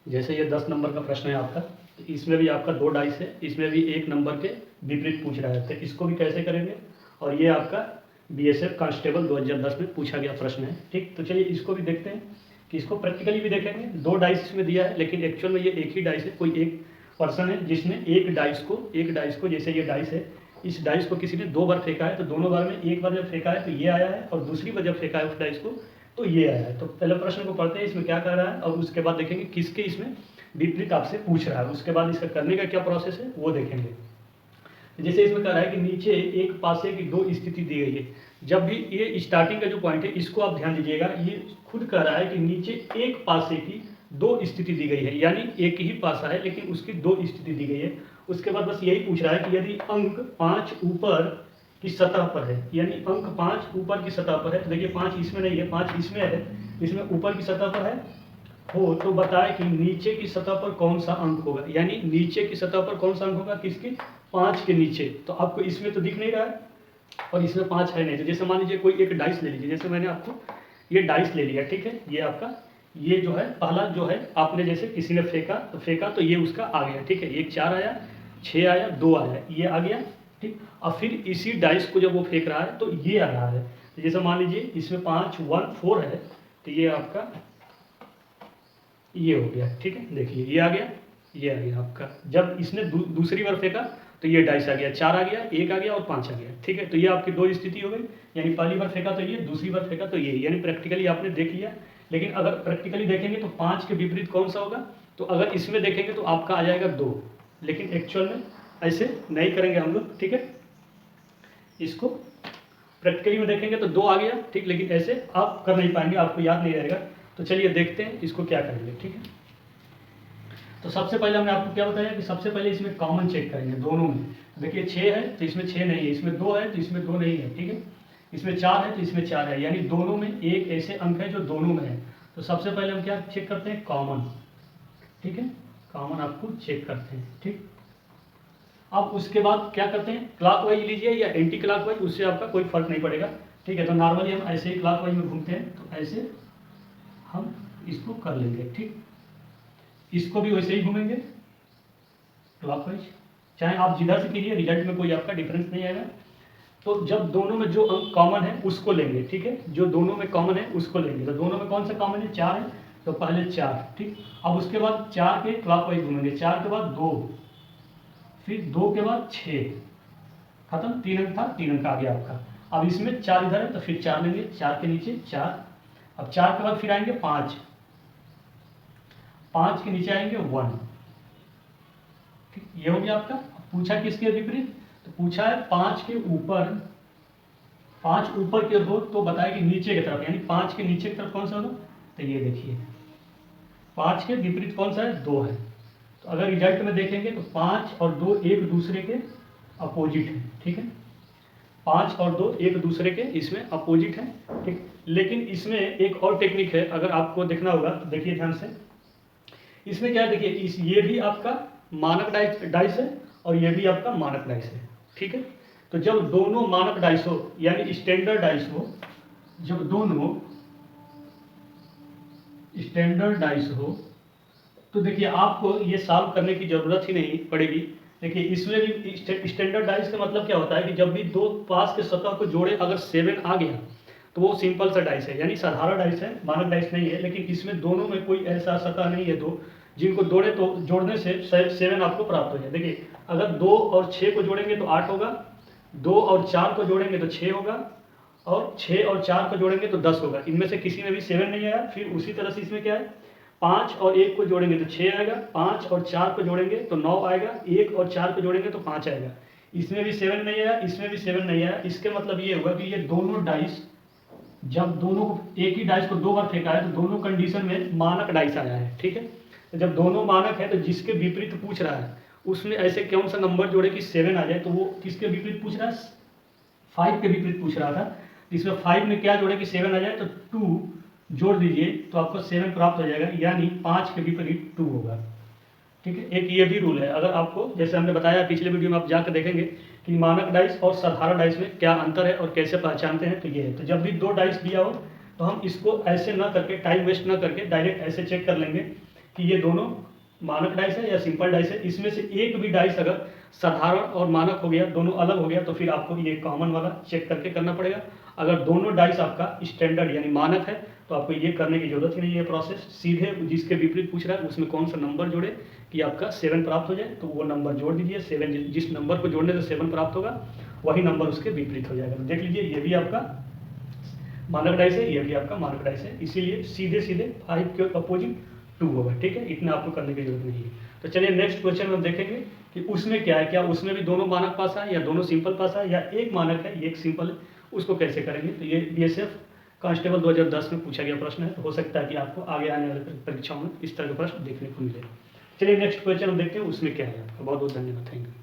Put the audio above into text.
जैसे ये 10 नंबर का प्रश्न है आपका, तो इसमें भी आपका 2 डाइस है, इसमें भी 1 नंबर के विपरीत पूछ रहा है, तो इसको भी कैसे करेंगे। और ये आपका बीएसएफ कांस्टेबल 2010 में पूछा गया प्रश्न है। ठीक, तो चलिए इसको भी देखते हैं कि इसको प्रैक्टिकली भी देखेंगे। 2 डाइस इसमें दिया है, लेकिन एक्चुअल में ये एक ही डाइस है। कोई एक पर्सन है जिसने एक डाइस को जैसे ये डाइस है, इस डाइस को किसी ने 2 बार फेंका है, तो दोनों बार में एक बार जब फेंका है तो ये आया है, और दूसरी बार जब फेंका है उस डाइस को तो ये आया है। तो पहले प्रश्न को पढ़ते हैं, इसमें क्या कर रहा है, और उसके बाद देखेंगे किसके इसमें विपरीत आपसे पूछ रहा है। उसके बाद इसका करने का क्या प्रोसेस है वो देखेंगे। जैसे इसमें कह रहा है कि नीचे एक पासे की 2 स्थिति दी गई है। जब भी ये स्टार्टिंग का जो पॉइंट है इसको आप ध्यान दीजिएगा, ये खुद कह रहा है कि नीचे एक पासे की 2 स्थिति दी गई है, यानी एक ही पासा है लेकिन उसकी 2 स्थिति दी गई है। उसके बाद बस यही पूछ रहा है कि यदि अंक 5 ऊपर की सतह पर है, यानी अंक 5 ऊपर की सतह पर है, तो देखिए 5 इसमें नहीं है, 5 इसमें है, इसमें ऊपर की सतह पर है हो, तो बताए कि नीचे की सतह पर कौन सा अंक होगा। यानी नीचे की सतह पर कौन सा अंक होगा, किसके, 5 के नीचे। तो आपको इसमें तो दिख नहीं रहा है और इसमें 5 है नहीं। तो जैसे मान लीजिए कोई एक डाइस ले लीजिए, जैसे मैंने आपको ये डाइस ले लिया, ठीक है, ये आपका ये जो है पहला जो है आपने जैसे किसी ने फेंका तो ये उसका आ गया, ठीक है, एक 4 आया, 6 आया, 2 आया, ये आ गया, ठीक। अब फिर इसी डाइस को जब वो फेंक रहा है तो ये आ रहा है। तो जैसे मान लीजिए इसमें 5 1 4 है, तो ये आपका ये हो गया, ठीक है, देखिए ये आ गया आपका। जब इसने दूसरी बार फेंका तो ये डाइस आ गया, 4 आ गया, 1 आ गया और 5 आ गया, ठीक है। तो ये आपकी 2 स्थिति हो गई, यानी पहली बार फेंका तो ये, दूसरी बार फेंका तो ये, यानी प्रैक्टिकली आपने देख लिया। लेकिन अगर प्रैक्टिकली देखेंगे तो 5 के विपरीत कौन सा होगा, तो अगर इसमें देखेंगे तो आपका आ जाएगा 2, लेकिन एक्चुअल में ऐसे नहीं करेंगे हम लोग, ठीक है। इसको प्रैक्टिकली में देखेंगे तो 2 आ गया, ठीक, लेकिन ऐसे आप कर नहीं पाएंगे, आपको याद नहीं रहेगा। तो चलिए देखते हैं इसको क्या करेंगे, ठीक है। तो सबसे पहले हमने आपको क्या बताया कि सबसे पहले इसमें कॉमन चेक करेंगे दोनों में। देखिए 6 है तो इसमें 6 नहीं है, इसमें 2 है तो इसमें 2 नहीं है, ठीक है। इसमें 4 है तो इसमें 4 है, यानी दोनों में एक ऐसे अंक है जो दोनों में है। तो सबसे पहले हम क्या चेक करते हैं, कॉमन, ठीक है, कॉमन आपको चेक करते हैं, ठीक। अब उसके बाद क्या करते हैं, क्लॉकवाइज लीजिए या एंटी क्लॉकवाइज, उससे आपका कोई फर्क नहीं पड़ेगा, ठीक है। तो नॉर्मली हम ऐसे ही क्लॉकवाइज में घूमते हैं, तो ऐसे हम इसको कर लेंगे, ठीक। इसको भी वैसे ही घूमेंगे क्लॉकवाइज, चाहे आप जिधर से कीजिए, रिजल्ट में कोई आपका डिफरेंस नहीं आएगा। तो जब दोनों में जो अंक कॉमन है उसको लेंगे, ठीक है, जो दोनों में कॉमन है उसको लेंगे। तो दोनों में कौन सा कॉमन है, 4 है, तो पहले 4, ठीक। अब उसके बाद 4 के क्लॉकवाइज घूमेंगे, 4 के बाद 2, फिर 2 के बाद 6, खत्म, 3 अंक था, 3 अंक आ गया आपका। अब इसमें 4 इधर है तो फिर 4 लेंगे, 4 के नीचे 4, अब 4 के बाद फिर आएंगे 5, 5 के नीचे आएंगे 1, ठीक, ये हो गया आपका। पूछा किसके विपरीत, तो पूछा है 5 के ऊपर, 5 ऊपर की हो तो बताया कि नीचे की तरफ, यानी 5 के नीचे की तरफ कौन सा होगा, तो ये देखिए 5 के विपरीत कौन सा है, 2 है। तो अगर रिजल्ट में देखेंगे तो 5 और 2 एक दूसरे के अपोजिट है, ठीक है, 5 और 2 एक दूसरे के इसमें अपोजिट है, ठीक। लेकिन इसमें एक और टेक्निक है, अगर आपको देखना होगा तो देखिए ध्यान से। इसमें क्या है, देखिए ये भी आपका मानक डाइस है और ये भी आपका मानक डाइस है, ठीक है। तो जब दोनों मानक डाइस हो यानी स्टैंडर्ड डाइस हो, जब दोनों स्टैंडर्ड डाइस हो तो देखिए आपको ये सॉल्व करने की जरूरत ही नहीं पड़ेगी। देखिए इसमें भी स्टैंडर्ड डाइस का मतलब क्या होता है कि जब भी 2 पास के सतह को जोड़े अगर 7 आ गया तो वो सिंपल सा डाइस है, यानी साधारण डाइस है, मानक डाइस नहीं है। लेकिन इसमें दोनों में कोई ऐसा सतह नहीं है दो जिनको जोड़ने से 7 आपको प्राप्त हो जाए। देखिए अगर 2 और 6 को जोड़ेंगे तो 8 होगा, 2 और 4 को जोड़ेंगे तो 6 होगा, और 6 और 4 को जोड़ेंगे तो 10 होगा। इनमें से किसी में भी 7 नहीं आया। फिर उसी तरह से इसमें क्या है, 5 और 1 को जोड़ेंगे तो 6 आएगा, 5 और 4 को जोड़ेंगे तो 9 आएगा, 1 और 4 को जोड़ेंगे तो 5 आएगा। इसमें भी 7 नहीं आया, इसमें भी 7 नहीं आया। इसके मतलब ये हुआ कि ये दोनों डाइस, जब दोनों को एक ही डाइस को 2 बार फेंका है तो दोनों कंडीशन में मानक डाइस आया है, ठीक है। तो जब दोनों मानक है तो जिसके विपरीत पूछ रहा है उसमें ऐसे कौन सा नंबर जोड़े कि 7 आ जाए, तो वो किसके विपरीत पूछ रहा है, 5 के विपरीत पूछ रहा था। इसमें 5 में क्या जोड़े कि 7 आ जाए, तो 2 जोड़ दीजिए तो आपको 7 प्राप्त हो जाएगा, यानी 5 के विपरीत 2 होगा, ठीक है। एक ये भी रूल है, अगर आपको जैसे हमने बताया पिछले वीडियो में आप जाकर देखेंगे कि मानक डाइस और साधारण डाइस में क्या अंतर है और कैसे पहचानते हैं, तो ये है। तो जब भी 2 डाइस दिया हो तो हम इसको ऐसे ना करके, टाइम वेस्ट ना करके डायरेक्ट ऐसे चेक कर लेंगे कि ये दोनों मानक डाइस है या सिंपल डाइस है। इसमें से एक भी डाइस अगर साधारण और मानक हो गया, दोनों अलग हो गया, तो फिर आपको ये कॉमन वाला चेक करके करना पड़ेगा। अगर दोनों डाइस आपका स्टैंडर्ड यानी मानक है तो आपको ये करने की जरूरत ही नहीं है प्रोसेस। सीधे जिसके विपरीत पूछ रहा है उसमें कौन सा नंबर जोड़े कि आपका 7 प्राप्त हो जाए, तो वो नंबर जोड़ दीजिए। 7 जिस नंबर को जोड़ने से 7 प्राप्त होगा वही नंबर उसके विपरीत हो जाएगा। तो देख लीजिए ये भी आपका मानक डाइस है, ये भी आपका मानक डाइस है, इसीलिए सीधे सीधे 5 के अपोजिट 2 होगा। ठीक है, इतना आपको करने की जरूरत नहीं है। तो चलिए नेक्स्ट क्वेश्चन में हम देखेंगे कि उसमें क्या है, क्या उसमें भी दोनों मानक पास है या दोनों सिंपल पास है या एक मानक है एक सिंपल है, उसको कैसे करेंगे। तो ये बीएसएफ कांस्टेबल 2010 में पूछा गया प्रश्न है, तो हो सकता है कि आपको आगे आने वाले परीक्षाओं में इस तरह के प्रश्न देखने को मिले। चलिए नेक्स्ट क्वेश्चन हम देखते हैं उसमें क्या है आपका। बहुत बहुत धन्यवाद, थैंक यू।